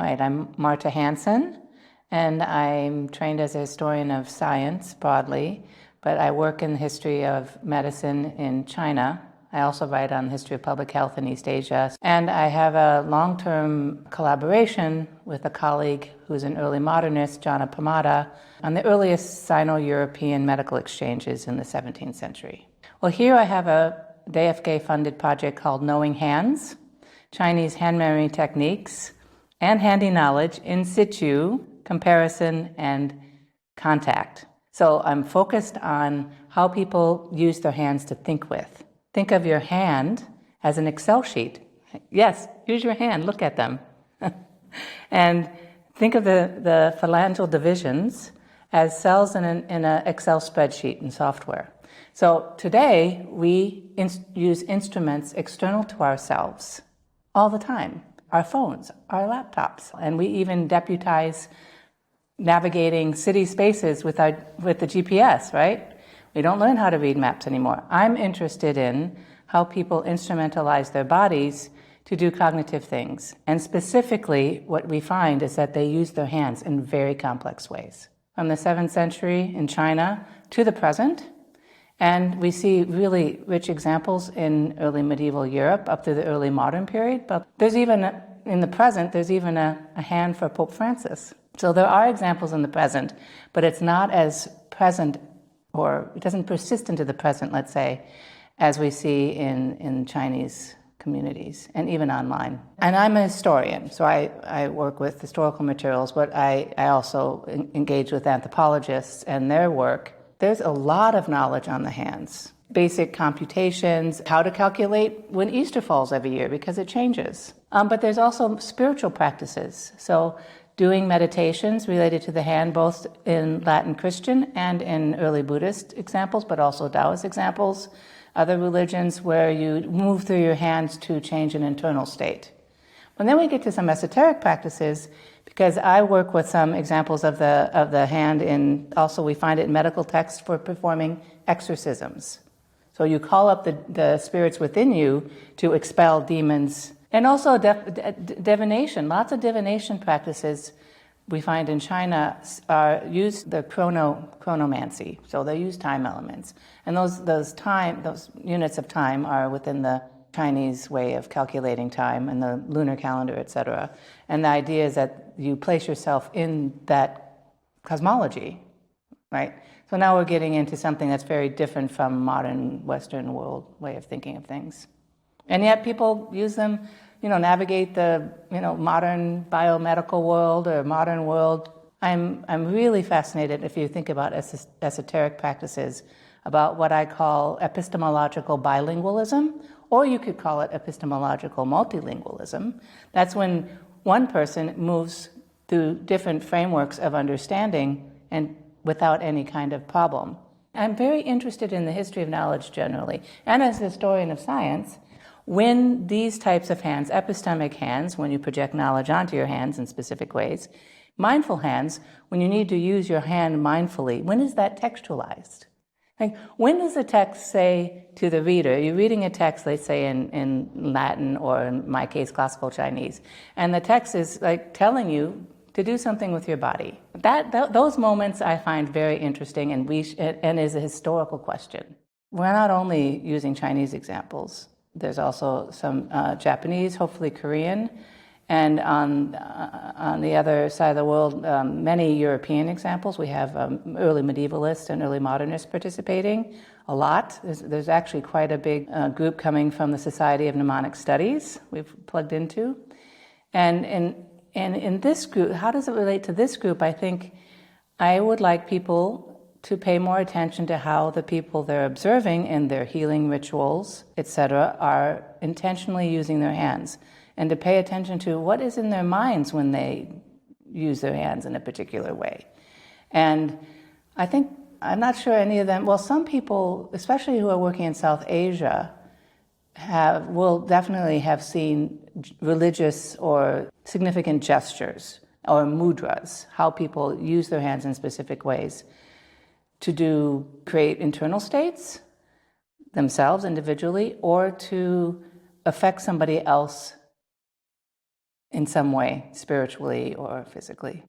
All right, I'm Marta Hanson, and I'm trained as a historian of science broadly, but I work in the history of medicine in China. I also write on the history of public health in East Asia. And I have a long-term collaboration with a colleague who's an early modernist, Jana Pamada, on the earliest Sino-European medical exchanges in the 17th century. Well, here I have a DFK-funded project called Knowing Hands, Chinese hand memory techniques, and handy knowledge in situ, comparison, and contact. So I'm focused on how people use their hands to think with. Think of your hand as an Excel sheet. Yes, use your hand, look at them. And think of the phalangeal divisions as cells in an Excel spreadsheet in software. So today, we use instruments external to ourselves all the time. Our phones, our laptops, and we even deputize navigating city spaces with the GPS, right? We don't learn how to read maps anymore. I'm interested in how people instrumentalize their bodies to do cognitive things. And specifically, what we find is that they use their hands in very complex ways. From the 7th century in China to the present, and we see really rich examples in early medieval Europe up to the early modern period. But there's even, in the present, there's even a hand for Pope Francis. So there are examples in the present, but it's not as present, or it doesn't persist into the present, let's say, as we see in Chinese communities and even online. And I'm a historian, so I work with historical materials, but I also engage with anthropologists and their work. There's a lot of knowledge on the hands. Basic computations, how to calculate when Easter falls every year, because it changes. But there's also spiritual practices. So doing meditations related to the hand, both in Latin Christian and in early Buddhist examples, but also Taoist examples, other religions where you move through your hands to change an internal state. And then we get to some esoteric practices, because I work with some examples of the hand in, also we find it in medical texts for performing exorcisms. So you call up the spirits within you to expel demons. And also divination. Lots of divination practices we find in China use the chronomancy. So they use time elements. And those units of time are within the Chinese way of calculating time and the lunar calendar, etc. And the idea is that you place yourself in that cosmology, right? So now we're getting into something that's very different from modern Western world way of thinking of things. And yet people use them, navigate the, modern biomedical world or modern world. I'm really fascinated, if you think about esoteric practices, about what I call epistemological bilingualism, or you could call it epistemological multilingualism. That's when one person moves through different frameworks of understanding and without any kind of problem. I'm very interested in the history of knowledge generally, and as a historian of science, when these types of hands, epistemic hands, when you project knowledge onto your hands in specific ways, mindful hands, when you need to use your hand mindfully, when is that textualized? Like, when does the text say to the reader, you're reading a text, let's say in Latin, or in my case, classical Chinese, and the text is like telling you to do something with your body. Those moments I find very interesting and is a historical question. We're not only using Chinese examples. There's also some Japanese, hopefully Korean, and on the other side of the world, many European examples. We have early medievalists and early modernists participating a lot. There's actually quite a big group coming from the Society of Mnemonic Studies we've plugged into. And in this group, how does it relate to this group? I think I would like people to pay more attention to how the people they're observing in their healing rituals, etc., are intentionally using their hands, and to pay attention to what is in their minds when they use their hands in a particular way. And I think, I'm not sure any of them, well, some people, especially who are working in South Asia, will definitely have seen religious or significant gestures or mudras, how people use their hands in specific ways to create internal states themselves individually, or to affect somebody else in some way, spiritually or physically.